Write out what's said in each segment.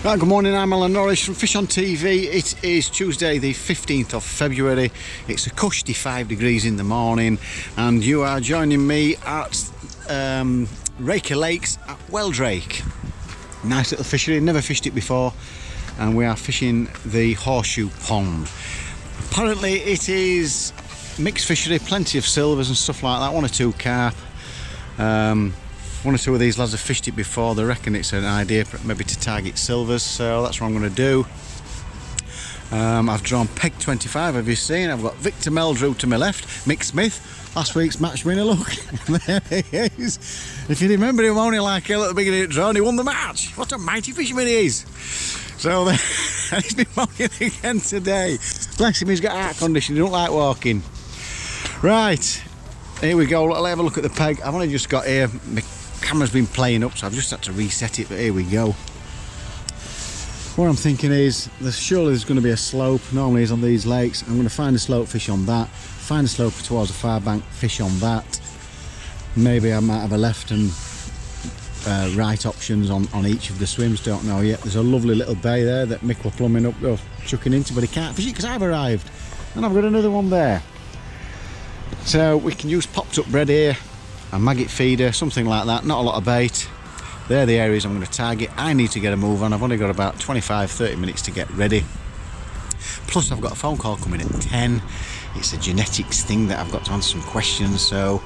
Right, good morning, I'm Alan Norris from Fish on TV. It is Tuesday the 15th of February. It's a cushy 5 degrees in the morning and you are joining me at Raker Lakes at Weldrake. Nice little fishery, never fished it before, and we are fishing the Horseshoe pond. Apparently it is mixed fishery, plenty of silvers and stuff like that, one or two carp. One or two of these lads have fished it before. They reckon it's an idea maybe to target silvers, so that's what I'm going to do. I've drawn peg 25, have you seen? I've got Victor Meldrew to my left, Mick Smith, last week's match winner, look. There he is. If you remember him only like hell at the beginning of the draw, and he won the match. What a mighty fisherman he is. So he's been walking again today. Bless him, he's got heart condition, he don't like walking. Right, here we go, let's have a look at the peg. I've only just got here, my camera's been playing up, so I've just had to reset it, but here we go. What I'm thinking is, surely there's going to be a slope, normally is on these lakes. I'm going to find a slope, fish on that, find a slope towards the far bank, fish on that. Maybe I might have a left and right options on each of the swims, don't know yet. There's a lovely little bay there that Mick will plumbing up, chucking into, but he can't fish it because I've arrived. And I've got another one there. So we can use popped up bread here, a maggot feeder, something like that, not a lot of bait. They're the areas I'm going to target. I need to get a move on. I've only got about 25-30 minutes to get ready. Plus I've got a phone call coming at 10. It's a genetics thing that I've got to answer some questions, so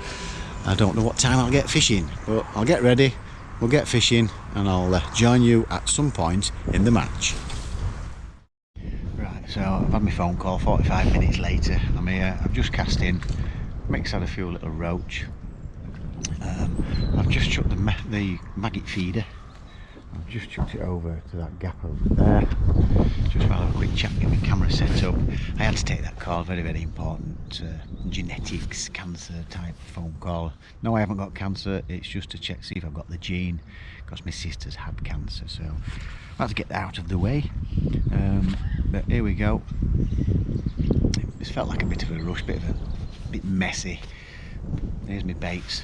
I don't know what time I'll get fishing, but I'll get ready, we'll get fishing, and I'll join you at some point in the match. Right, so I've had my phone call 45 minutes later. I'm here, I've just cast in. Mick's had a few little roach. I've just chucked the maggot feeder. I've just chucked it over to that gap over there. Just while I have a quick chat, get my camera set up. I had to take that call, very, very important genetics, cancer type phone call. No, I haven't got cancer, it's just to check, see if I've got the gene, because my sister's had cancer, so I had to get that out of the way. But here we go. It's felt like a bit of a rush, bit messy. Here's my baits.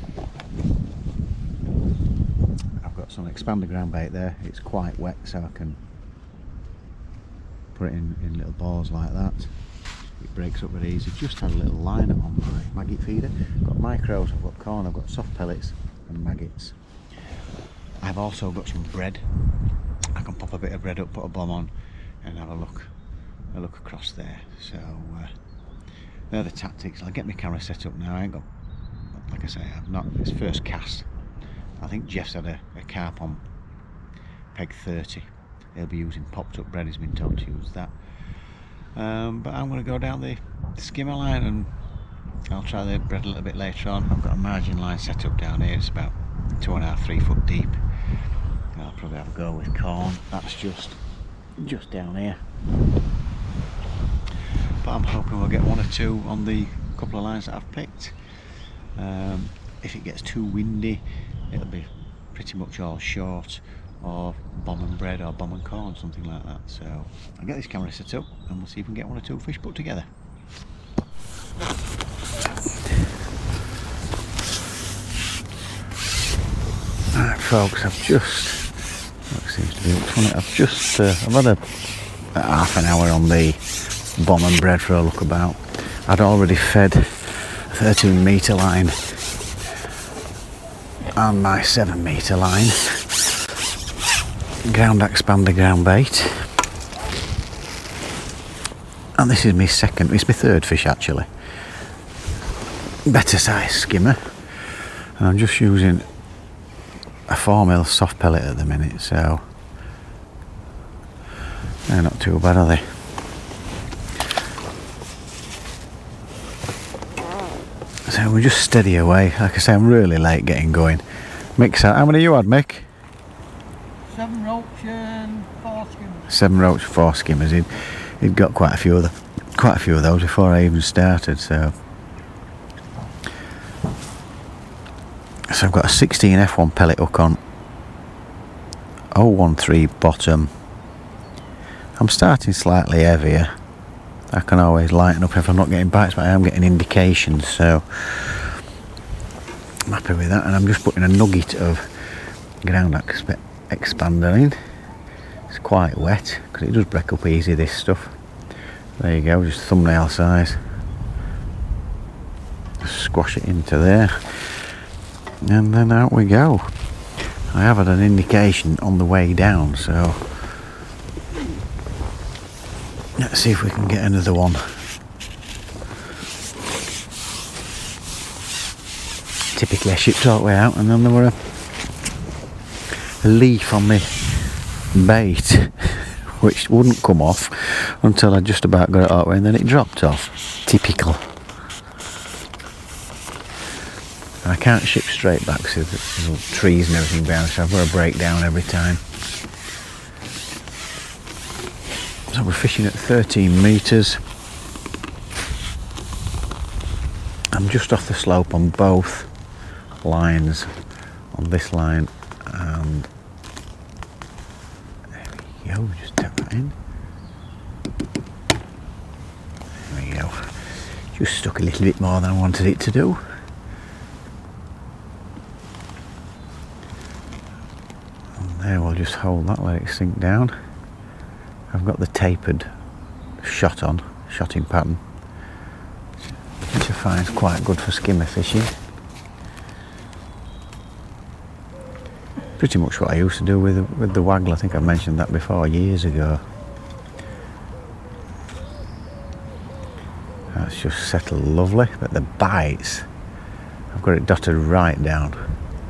I've got some expander ground bait there. It's quite wet, so I can put it in little balls like that. It breaks up very easy. Just had a little line on my maggot feeder. I've got micros, I've got corn, I've got soft pellets and maggots. I've also got some bread. I can pop a bit of bread up, put a bomb on, and have a look across there. So they're the tactics. I'll get my camera set up now. I ain't got, like I say, I've not, it's first cast. I think Jeff's had a carp on peg 30. He'll be using popped up bread, he's been told to use that. But I'm going to go down the skimmer line and I'll try the bread a little bit later on. I've got a margin line set up down here, it's about 2.5–3 foot deep. I'll probably have a go with corn. That's just down here. But I'm hoping we'll get one or two on the couple of lines that I've picked. If it gets too windy, it'll be pretty much all short, or bomb and bread or bomb and corn, something like that. So I'll get this camera set up and we'll see if we can get one or two fish put together. Alright folks, I've just, what seems to be up to it, I've had a half an hour on the bomb and bread for a look about. I'd already fed a 13 metre line and my 7 metre line ground expander ground bait, and this is it's my third fish actually, better size skimmer, and I'm just using a 4mm soft pellet at the minute, so they're not too bad, are they? So we're just steady away. Like I say, I'm really late getting going. Mick's out. How many you had, Mick? 7 roach and 4 skimmers. 7 roach, 4 skimmers. He'd got quite a few of those before I even started. So I've got a 16 F1 pellet hook on, 013 bottom. I'm starting slightly heavier. I can always lighten up if I'm not getting bites, but I am getting indications, so I'm happy with that. And I'm just putting a nugget of ground expander in, It's quite wet because it does break up easy, this stuff. There you go, just thumbnail size. Just squash it into there, and then out we go. I have had an indication on the way down, so let's see if we can get another one. Typically I shipped all the way out, and then there were a leaf on the bait which wouldn't come off until I just about got it all the way, and then it dropped off. Typical. And I can't ship straight back because there's trees and everything behind, so I've got to break down every time. So we're fishing at 13 metres. I'm just off the slope on both lines, on this line, and there we go, just tap that in. There we go. Just stuck a little bit more than I wanted it to do. There, we'll just hold that, let it sink down. I've got the tapered shotting pattern, which I find is quite good for skimmer fishing. Pretty much what I used to do with the waggle. I think I mentioned that before, years ago. That's just settled lovely, but the bites, I've got it dotted right down.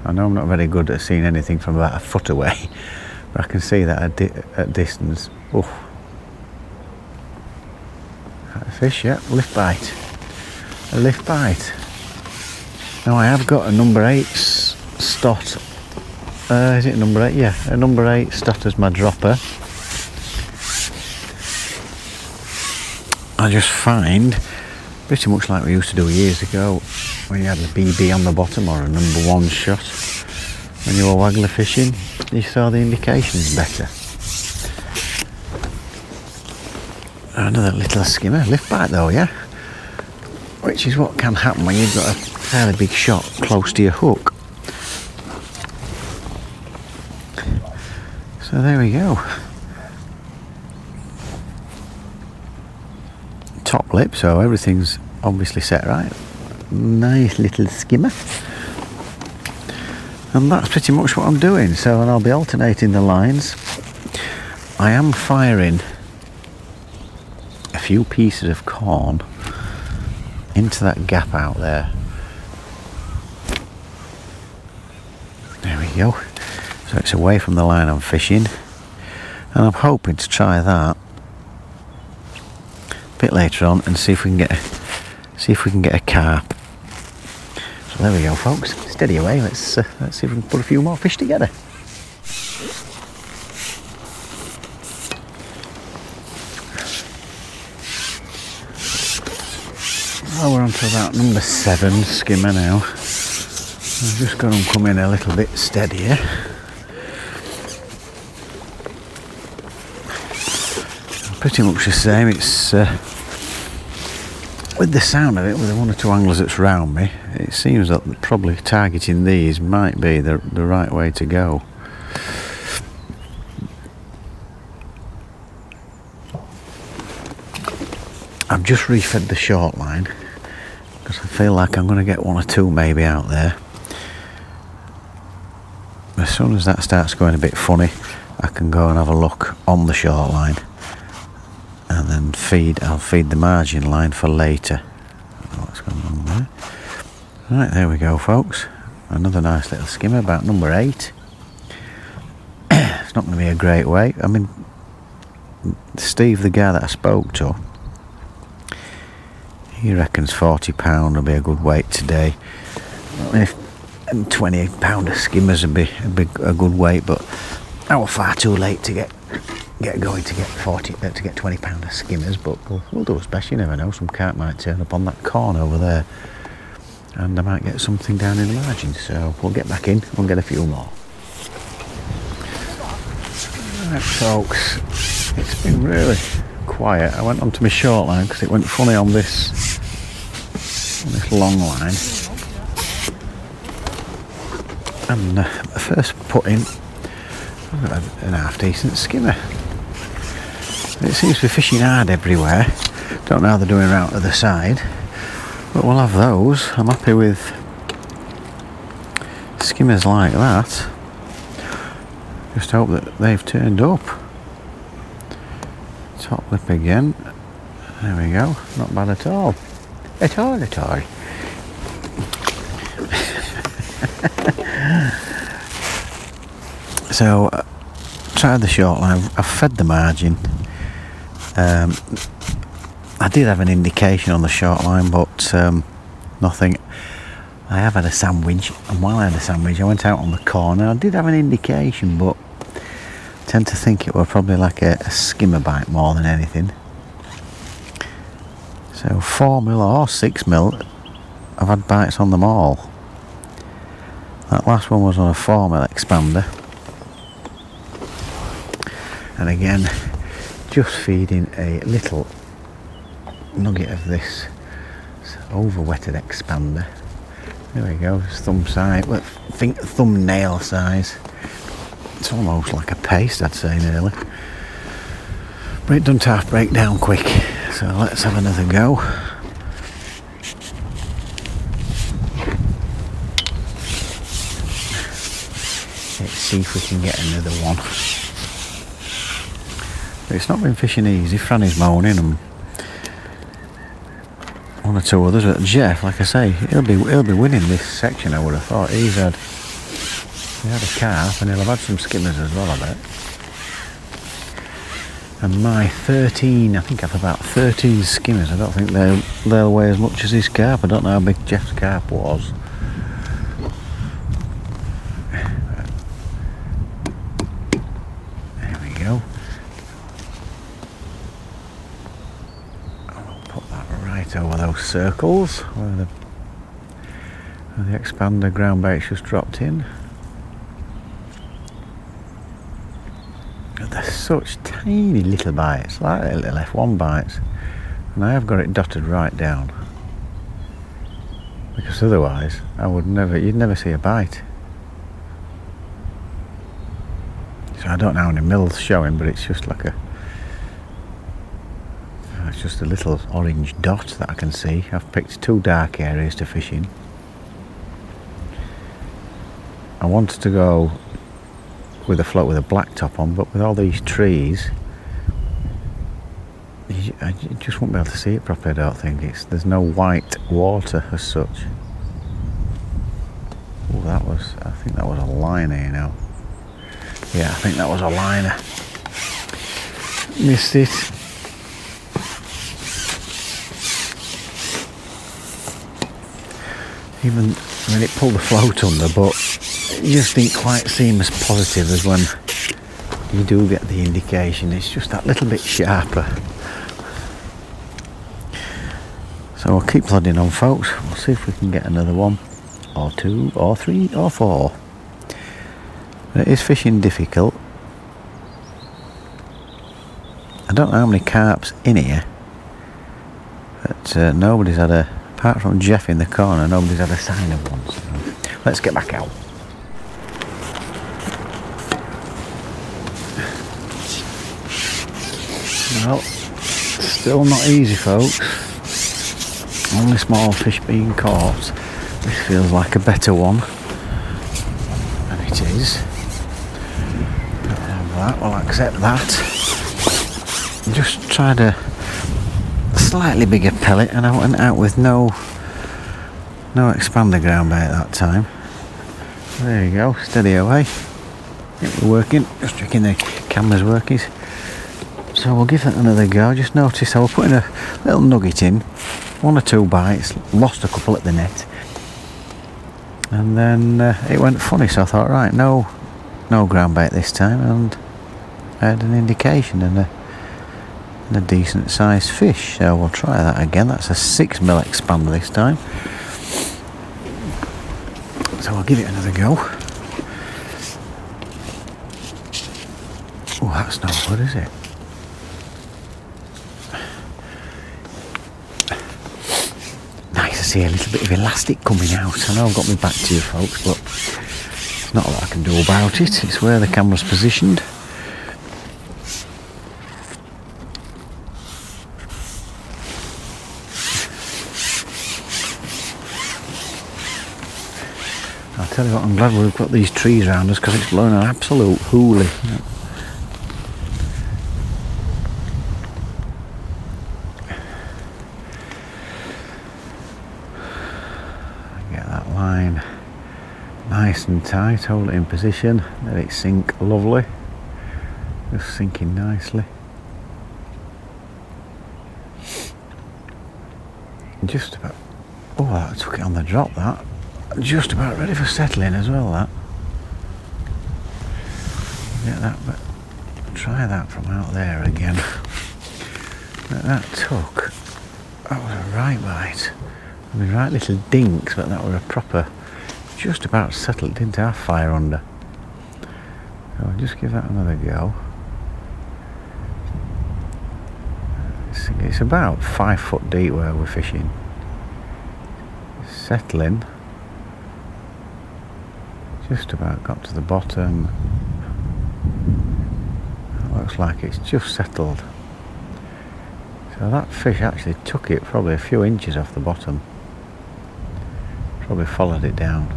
I know I'm not very good at seeing anything from about a foot away, but I can see that at distance. Oh, a fish, yeah, lift bite. A lift bite. Now I have got a number 8 stot. Is it number 8? Yeah, a number 8 stot as my dropper. I just find, pretty much like we used to do years ago, when you had a BB on the bottom or a number 1 shot, when you were waggler fishing, you saw the indications better. Another little skimmer, lift bite though, yeah? Which is what can happen when you've got a fairly big shot close to your hook. So there we go. Top lip, so everything's obviously set right. Nice little skimmer. And that's pretty much what I'm doing. So, and I'll be alternating the lines. I am firing a few pieces of corn into that gap out there. There we go. So it's away from the line I'm fishing, and I'm hoping to try that a bit later on and see if we can get a carp. So there we go, folks. Steady away. Let's see if we can put a few more fish together. Oh, we're on to about number 7 skimmer now. I've just got them come in a little bit steadier. Pretty much the same. It's with the sound of it, with the 1 or 2 anglers that's round me, it seems that probably targeting these might be the right way to go. I've just refed the short line because I feel like I'm going to get 1 or 2 maybe out there. As soon as that starts going a bit funny, I can go and have a look on the short line, and then I'll feed the margin line for later. I don't know what's going on there. Right, there we go, folks. Another nice little skimmer, about number 8. It's not going to be a great weight. I mean, Steve, the guy that I spoke to, he reckons £40 will be a good weight today. If 20-pounder skimmers would be a good weight, but I was far too late to get going to get 20-pounder skimmers. But we'll do our best. You never know. Some carp might turn up on that corn over there, and I might get something down in the margin. So we'll get back in. We'll get a few more. Right, folks. It's been really quiet. I went onto my short line because it went funny on this long line, and the first put in, I've got an half decent skimmer. It seems to be fishing hard everywhere. Don't know how they're doing around to the side, but we'll have those. I'm happy with skimmers like that. Just hope that they've turned up. Top lip again. There we go. Not bad at all. At all. So, tried the short line. I've fed the margin. I did have an indication on the short line, but nothing. I have had a sandwich, and while I had a sandwich, I went out on the corner. I did have an indication, but I tend to think it were probably like a skimmer bite more than anything. So 4mm or 6mm, I've had bites on them all. That last one was on a 4mm expander. And again, just feeding a little nugget of this over-wetted expander. There we go, it's thumb size, well, think thumbnail size. It's almost like a paste, I'd say, nearly. But it doesn't half break down quick, so let's have another go. Let's see if we can get another one. But it's not been fishing easy. Franny's moaning and one or two others. But Jeff, like I say, he'll be winning this section. I would have thought. He had a carp and he'll have had some skimmers as well, I bet. And my 13, I think I've about 13 skimmers. I don't think they'll weigh as much as his carp. I don't know how big Jeff's carp was. There we go. I'll put that right over those circles where the expander ground bait's just dropped in. They're such tiny little bites, like little F1 bites, and I have got it dotted right down, because otherwise you'd never see a bite. So I don't know how many mils showing, but it's just like it's just a little orange dot that I can see. I've picked two dark areas to fish in. I wanted to go with a float with a black top on, but with all these trees, I just won't be able to see it properly. I don't think there's no white water as such. Oh, I think that was a liner, you know. Yeah, I think that was a liner. Missed it. Even when it pulled the float under, but it just didn't quite seem as positive as when you do get the indication. It's just that little bit sharper. So we'll keep plodding on, folks. We'll see if we can get another one, or two, or three, or four. But it is fishing difficult. I don't know how many carps in here, but nobody's had apart from Jeff in the corner, nobody's had a sign of one. So let's get back out. Well, still not easy, folks. Only small fish being caught. This feels like a better one, and it is. We'll accept that. Just tried a slightly bigger pellet, and I went out with no expander ground bait that time. There you go, steady away. Yep, we're working. Just checking the camera's working. So we'll give that another go. Just noticed I was putting a little nugget in, one or two bites, lost a couple at the net, and then it went funny. So I thought, right, no ground bait this time, and I had an indication and a decent sized fish. So we'll try that again. That's a 6mm expander this time. So I'll give it another go. Oh, that's not good, is it? Nice to see a little bit of elastic coming out. I know I've got my back to you, folks, but there's not a lot I can do about it. It's where the camera's positioned. I'll tell you what, I'm glad we've got these trees around us because it's blowing an absolute hoolie. Get that line nice and tight, hold it in position, let it sink lovely. Just sinking nicely. Just about, oh, that took it on the drop, that. Just about ready for settling as well, that. Get that, but try that from out there again. That took, that was a right bite. I mean, right little dinks, but that were a proper, just about settled, didn't have fire under. So I'll just give that another go. It's about 5 foot deep where we're fishing. Settling. Just about got to the bottom. It looks like it's just settled. So that fish actually took it probably a few inches off the bottom. Probably followed it down.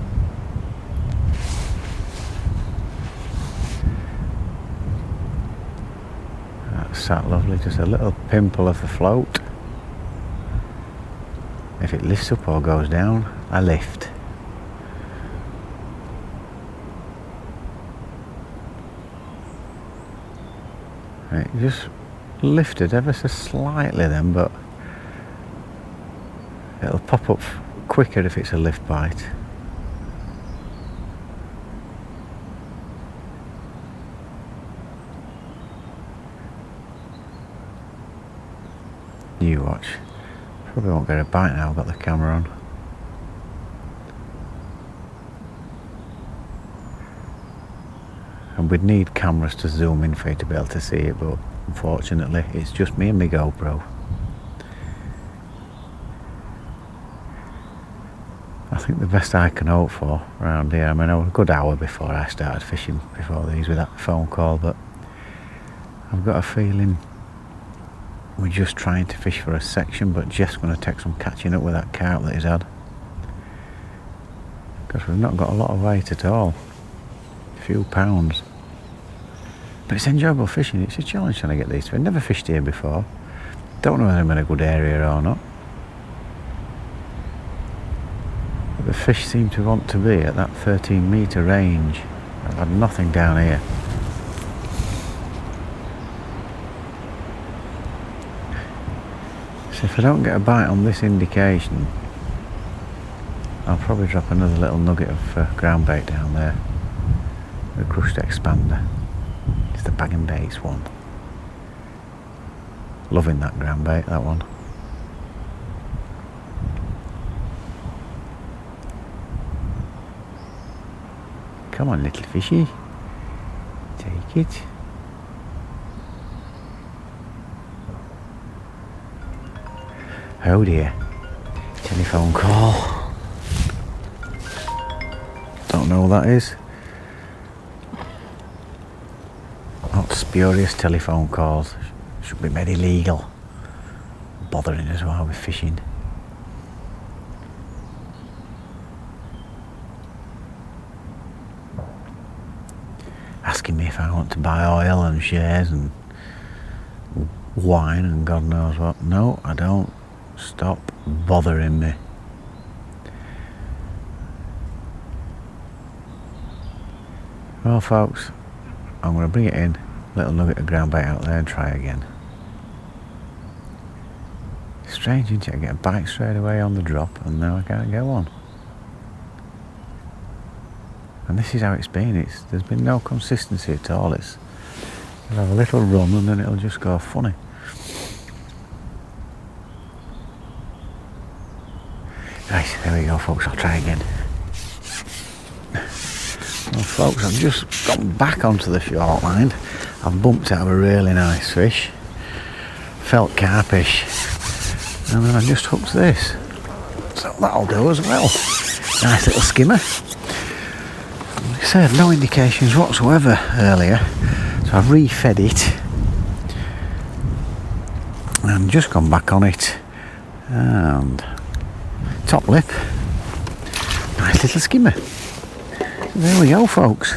That sat lovely, just a little pimple of the float. If it lifts up or goes down, I lift. It just lifted ever so slightly then, but it'll pop up quicker if it's a lift bite. You watch. Probably won't get a bite now, I've got the camera on. And we'd need cameras to zoom in for you to be able to see it, but unfortunately it's just me and my GoPro. I think the best I can hope for around here, I mean, I was a good hour before I started fishing before these with that phone call, but I've got a feeling we're just trying to fish for a section, but Jeff's going to take some catching up with that carp that he's had. Because we've not got a lot of weight at all. A few pounds. But it's enjoyable fishing, it's a challenge trying to get these fish. I've never fished here before. Don't know whether I'm in a good area or not. But the fish seem to want to be at that 13-metre range. I've had nothing down here. So if I don't get a bite on this indication, I'll probably drop another little nugget of ground bait down there. The crushed expander. It's the bag and baits one. Loving that ground bait, that one. Come on, little fishy. Take it. Oh dear. Telephone call. Don't know who that is. Not spurious telephone calls. Should be made illegal. Bothering us while we're fishing. Asking me if I want to buy oil and shares and wine and God knows what. No, I don't. Stop bothering me. Well folks, I'm going to bring it in, little nugget of ground bait out there and try again. Strange, isn't it? I get a bite straight away on the drop and now I can't go on. And this is how it's been. There's been no consistency at all. You'll have a little run and then it'll just go funny. Right, there we go folks, I'll try again. Well folks, I've just gone back onto the short line. I've bumped out a really nice fish. Felt carpish. And then I just hooked this. So that'll do as well. Nice little skimmer. Like I said, no indications whatsoever earlier. So I've re-fed it. And just gone back on it. And top lip. Nice little skimmer. There we go, folks.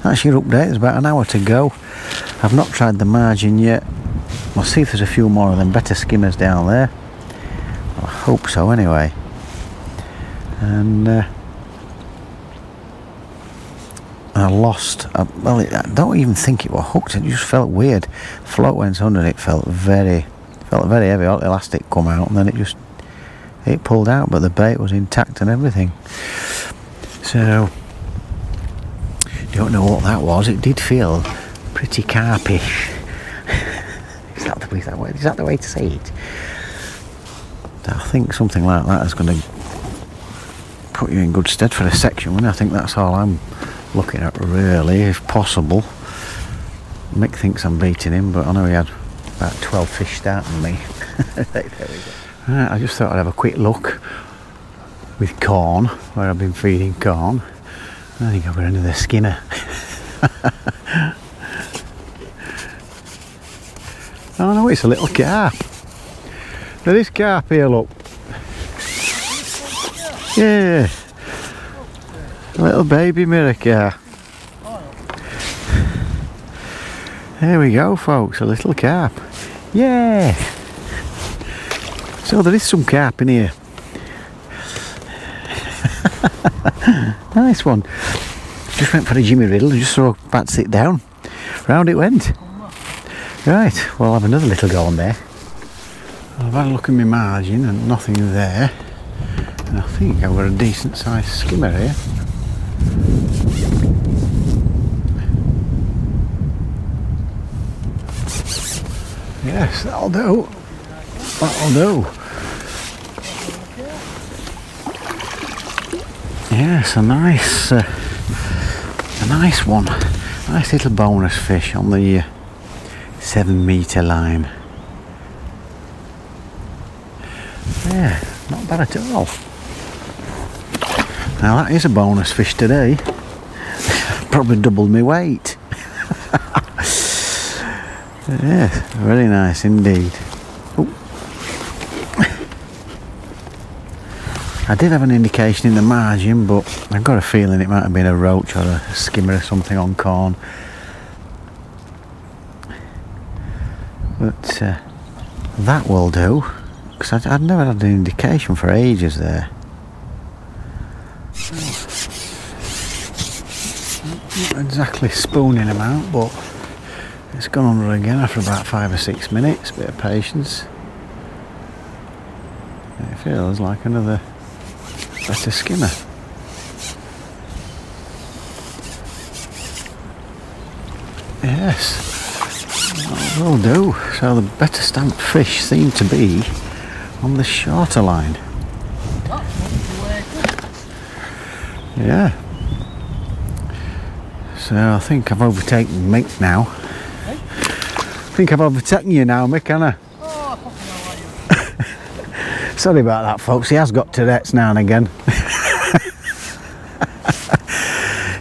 That's your update. There's about an hour to go. I've not tried the margin yet. We'll see if there's a few more of them better skimmers down there. I hope so anyway. And I lost, well, I don't even think it was hooked. It just felt weird. Float went under and it felt very heavy. All the elastic come out and then it pulled out, but the bait was intact and everything. So don't know what that was. It did feel pretty carpish. Is that the way to say it? I think something like that is going to put you in good stead for a section, and I think that's all I'm looking at really, if possible. Mick thinks I'm beating him, but I know he had about 12 fish starting me. There we go. Right, I just thought I'd have a quick look with corn, where I've been feeding corn. I think I've got another skimmer. Oh no, it's a little carp. Now this carp here, look. Yeah, a little baby mirror carp. There we go, folks, a little carp. Yeah. So there is some carp in here. Nice one. Just went for a Jimmy Riddle, just so about to sit down. Round it went. Right, well I'll have another little go on there. I've had a look at my margin and nothing there. And I think I've got a decent sized skimmer here. Yes, that'll do. That'll do. Yes, a nice one. Nice little bonus fish on the 7 metre line. Yeah, not bad at all. Now that is a bonus fish today. Probably doubled my weight. Yes, very nice indeed. Ooh. I did have an indication in the margin, but I've got a feeling it might have been a roach or a skimmer or something on corn. But that will do, because I'd never had an indication for ages there. Not exactly spooning them out, but it's gone under again after about 5 or 6 minutes. Bit of patience. It feels like another better skimmer. Yes, that will do. So the better stamped fish seem to be on the shorter line. Yeah. So I think I've overtaken Mick now. I think I've overtaken you now, Mick, haven't I? Oh, I fucking know you. Sorry about that, folks. He has got Tourette's now and again.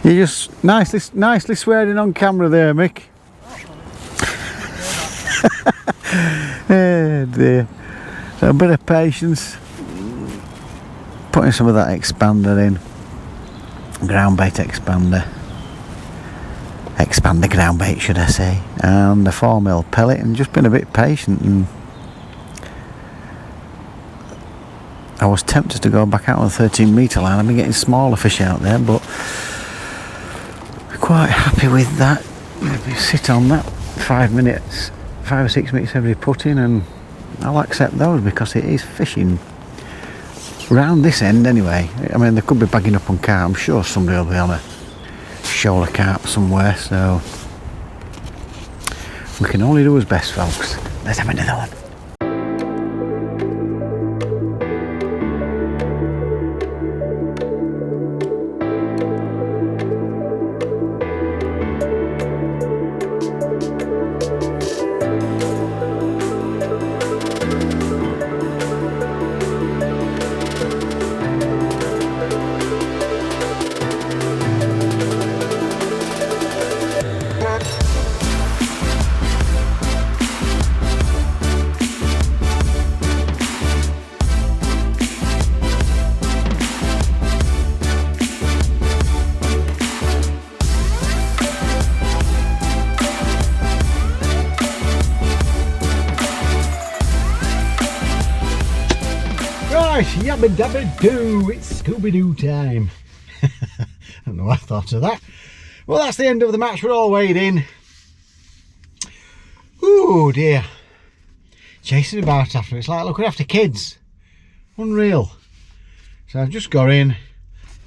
You're just nicely swearing on camera there, Mick. Oh dear. So a bit of patience. Putting some of that expander in. Ground bait expander. Expander ground bait, should I say. And the 4mm pellet, and just been a bit patient. And I was tempted to go back out on the 13 metre line. I've been getting smaller fish out there, but quite happy with that. Maybe sit on that 5 or 6 minutes every putting, and I'll accept those because it is fishing round this end anyway. I mean, they could be bagging up on carp. I'm sure somebody will be on a shoal of carp somewhere, so we can only do as best, folks. Let's have another one. Yabba dabba doo, it's Scooby-Doo time. I don't know what I thought of that. Well, that's the end of the match. We're all weighed in. Ooh dear. Chasing about after, it's like looking after kids. Unreal. So I've just got in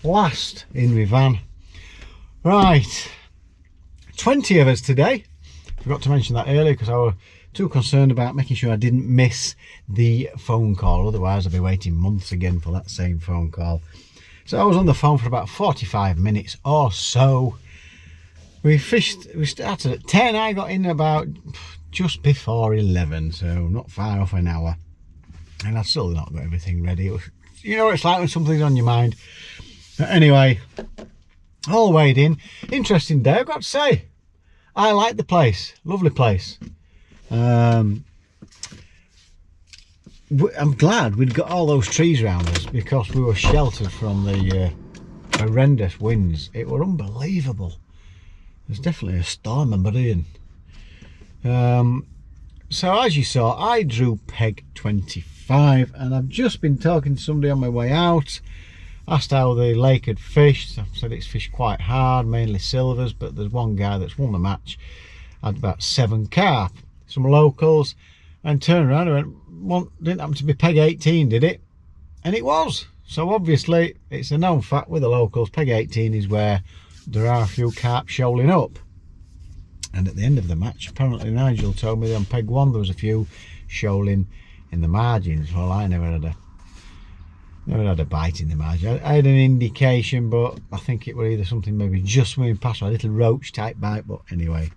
last in my van. Right, 20 of us today. Forgot to mention that earlier because I was too concerned about making sure I didn't miss the phone call, otherwise I'll be waiting months again for that same phone call. So I was on the phone for about 45 minutes or so. We started at 10, I got in about just before 11, so not far off an hour. And I've still not got everything ready. You know what it's like when something's on your mind. But anyway, all weighed in. Interesting day, I've got to say. I like the place, lovely place. I'm glad we'd got all those trees around us because we were sheltered from the horrendous winds. It were unbelievable. There's definitely a storm in Britain. So as you saw, I drew peg 25 and I've just been talking to somebody on my way out. Asked how the lake had fished. I've said it's fished quite hard, mainly silvers, but there's one guy that's won the match, had about 7 carp, some locals, and turned around and went, didn't happen to be peg 18, did it? And it was. So obviously it's a known fact with the locals, peg 18 is where there are a few carp shoaling up. And at the end of the match, apparently Nigel told me that on peg 1 there was a few shoaling in the margins. Well, I never had a bite in the margin. I had an indication, but I think it was either something maybe just swimming past or a little roach type bite, but anyway.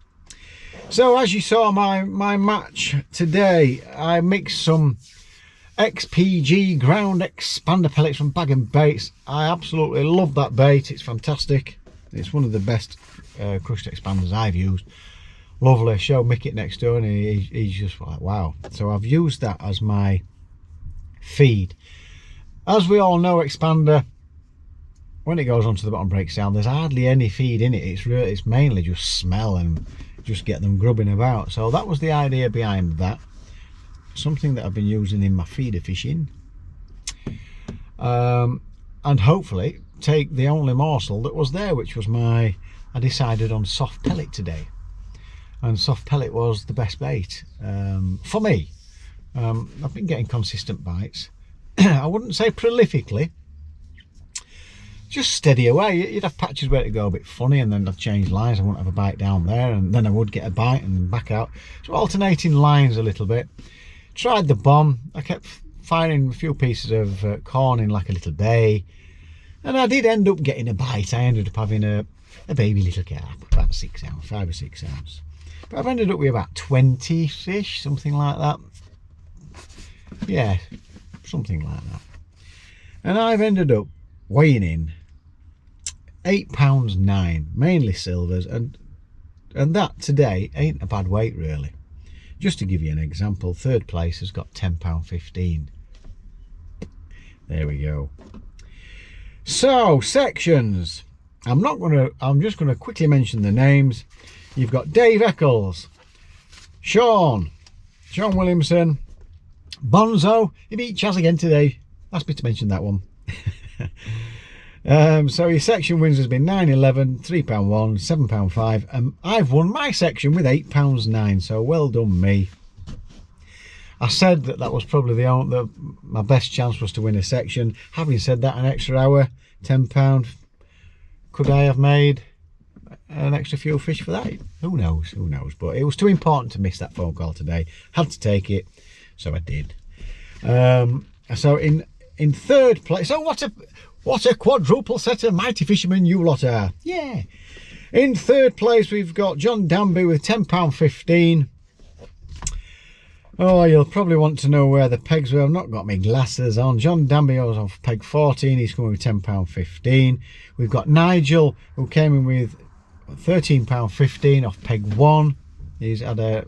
So as you saw my match today, I mixed some XPG ground expander pellets from Bag and Baits. I absolutely love that bait, it's fantastic. It's one of the best crushed expanders I've used. Lovely. Show Mick it next door and he's just like, wow. So I've used that as my feed. As we all know, expander, when it goes onto the bottom breaks down, there's hardly any feed in it. It's mainly just smell and just get them grubbing about. So that was the idea behind that. Something that I've been using in my feeder fishing. And hopefully take the only morsel that was there, which was I decided on soft pellet today. And soft pellet was the best bait for me. I've been getting consistent bites. I wouldn't say prolifically, just steady away. You'd have patches where to go a bit funny and then I'd change lines. I wouldn't have a bite down there and then I would get a bite and then back out. So alternating lines a little bit. Tried the bomb. I kept firing a few pieces of corn in like a little bay and I did end up getting a bite. I ended up having a baby little carp, about 6 ounce, 5 or 6 ounce. But I've ended up with about 20 fish, something like that. Yeah, something like that. And I've ended up weighing in £8.9, mainly silvers, and that today ain't a bad weight really. Just to give you an example, third place has got £10.15. There we go. So sections, I'm just gonna quickly mention the names. You've got Dave Eccles, Sean Williamson, Bonzo. He beat Chaz again today. Asked me to mention that one. So his section wins has been £9.11, £3.1, £7.5. I've won my section with £8.9. So well done me. I said that was probably my best chance was to win a section. Having said that, an extra hour, £10. Could I have made an extra few fish for that? Who knows? Who knows? But it was too important to miss that phone call today. Had to take it, so I did. So in third place, so what a quadruple set of mighty fishermen you lot are. Yeah. In third place we've got John Danby with £10.15. Oh, you'll probably want to know where the pegs were. I've not got my glasses on. John Danby was on peg 14. He's coming with £10.15. We've got Nigel who came in with £13.15 off peg 1. He's had a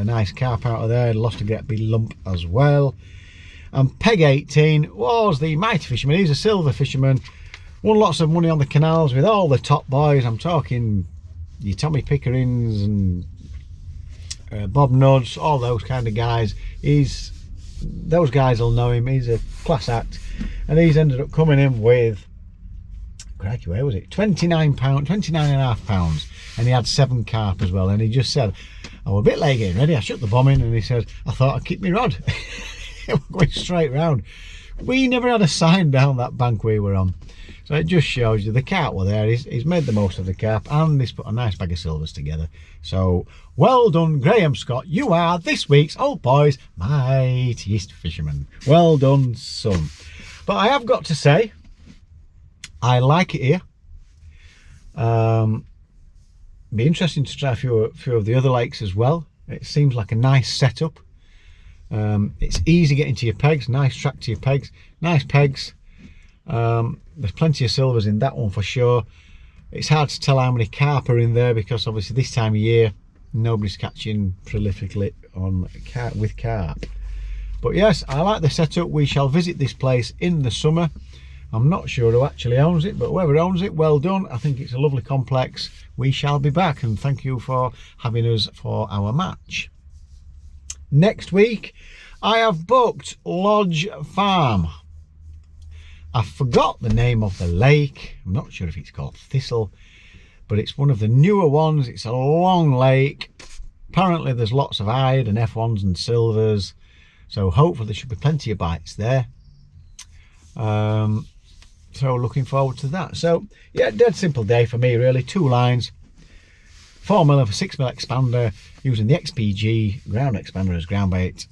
nice carp out of there. Lost a great big lump as well. And peg 18 was the mighty fisherman. He's a silver fisherman. Won lots of money on the canals with all the top boys. I'm talking your Tommy Pickerings and Bob Nudds, all those kind of guys. He's those guys will know him. He's a class act, and he's ended up coming in with, crikey, where was it, £29.5, and he had 7 carp as well. And he just said, I was a bit late getting ready, I shut the bomb in, and he said, I thought I'd keep my rod. It was going straight round. We never had a sign down that bank we were on, so it just shows you the carp were there. He's made the most of the carp, and he's put a nice bag of silvers together. So well done, Graham Scott. You are this week's Old Boys mightiest fisherman. Well done, son. But I have got to say, I like it here. Be interesting to try a few of the other lakes as well. It seems like a nice setup. It's easy getting to your pegs, nice track to your pegs, nice pegs. There's plenty of silvers in that one for sure. It's hard to tell how many carp are in there because obviously this time of year nobody's catching prolifically on with carp. But yes, I like the setup. We shall visit this place in the summer. I'm not sure who actually owns it, but whoever owns it, well done. I think it's a lovely complex. We shall be back, and thank you for having us for our match. Next week, I have booked Lodge Farm. I forgot the name of the lake. I'm not sure if it's called Thistle, but it's one of the newer ones. It's a long lake. Apparently there's lots of hide and F1s and silvers, so hopefully there should be plenty of bites there. So looking forward to that. So yeah, dead simple day for me really. 2 lines, 4mm of a 6mm expander, using the XPG ground expander as ground bait,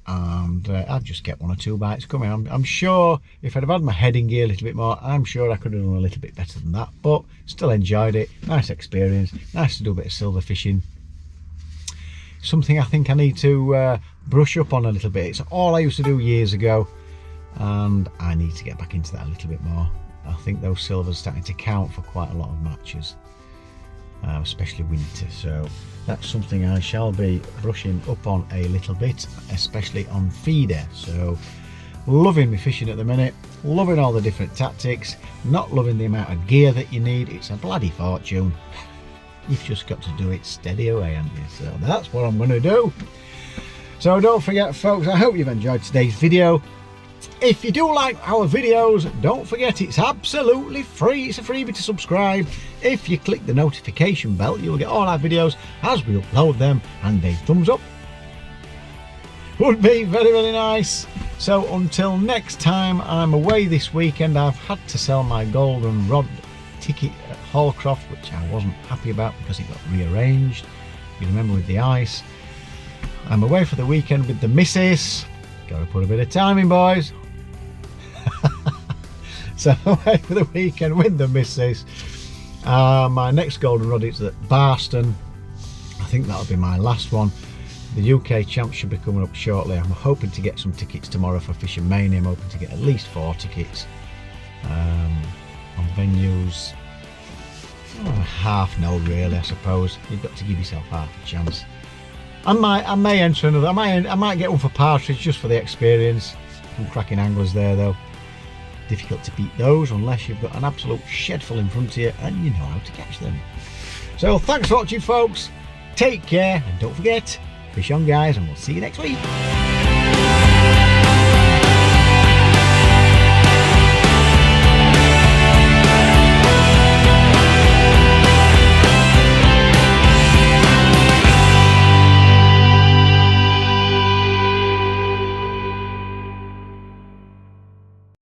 and I'd just get 1 or 2 bites coming. I'm sure if I'd have had my heading gear a little bit more, I'm sure I could have done a little bit better than that, but still enjoyed it. Nice experience, nice to do a bit of silver fishing. Something I think I need to brush up on a little bit. It's all I used to do years ago, and I need to get back into that a little bit more. I think those silvers are starting to count for quite a lot of matches, especially winter, so that's something I shall be brushing up on a little bit, especially on feeder. So loving my fishing at the minute, loving all the different tactics, not loving the amount of gear that you need. It's a bloody fortune. You've just got to do it steady away, haven't you? So that's what I'm going to do. So don't forget, folks, I hope you've enjoyed today's video. If you do like our videos, don't forget it's absolutely free. It's a freebie to subscribe. If you click the notification bell, you'll get all our videos as we upload them, and a thumbs up would be very, very nice. So until next time, I'm away this weekend. I've had to sell my golden rod ticket at Hallcroft, which I wasn't happy about because it got rearranged. You remember, with the ice. I'm away for the weekend with the missus. Gotta put a bit of time in, boys. So away for the weekend with the missus. My next golden rod is at Barston. I think that'll be my last one. The UK champs should be coming up shortly. I'm hoping to get some tickets tomorrow for Fishing Mania. I'm hoping to get at least 4 tickets on venues. Half no, really, I suppose. You've got to give yourself half a chance. I may enter another. I might get one for partridge just for the experience. Some cracking anglers there though. Difficult to beat those unless you've got an absolute shed full in front of you and you know how to catch them. So thanks for watching, folks. Take care, and don't forget, fish on, guys, and we'll see you next week.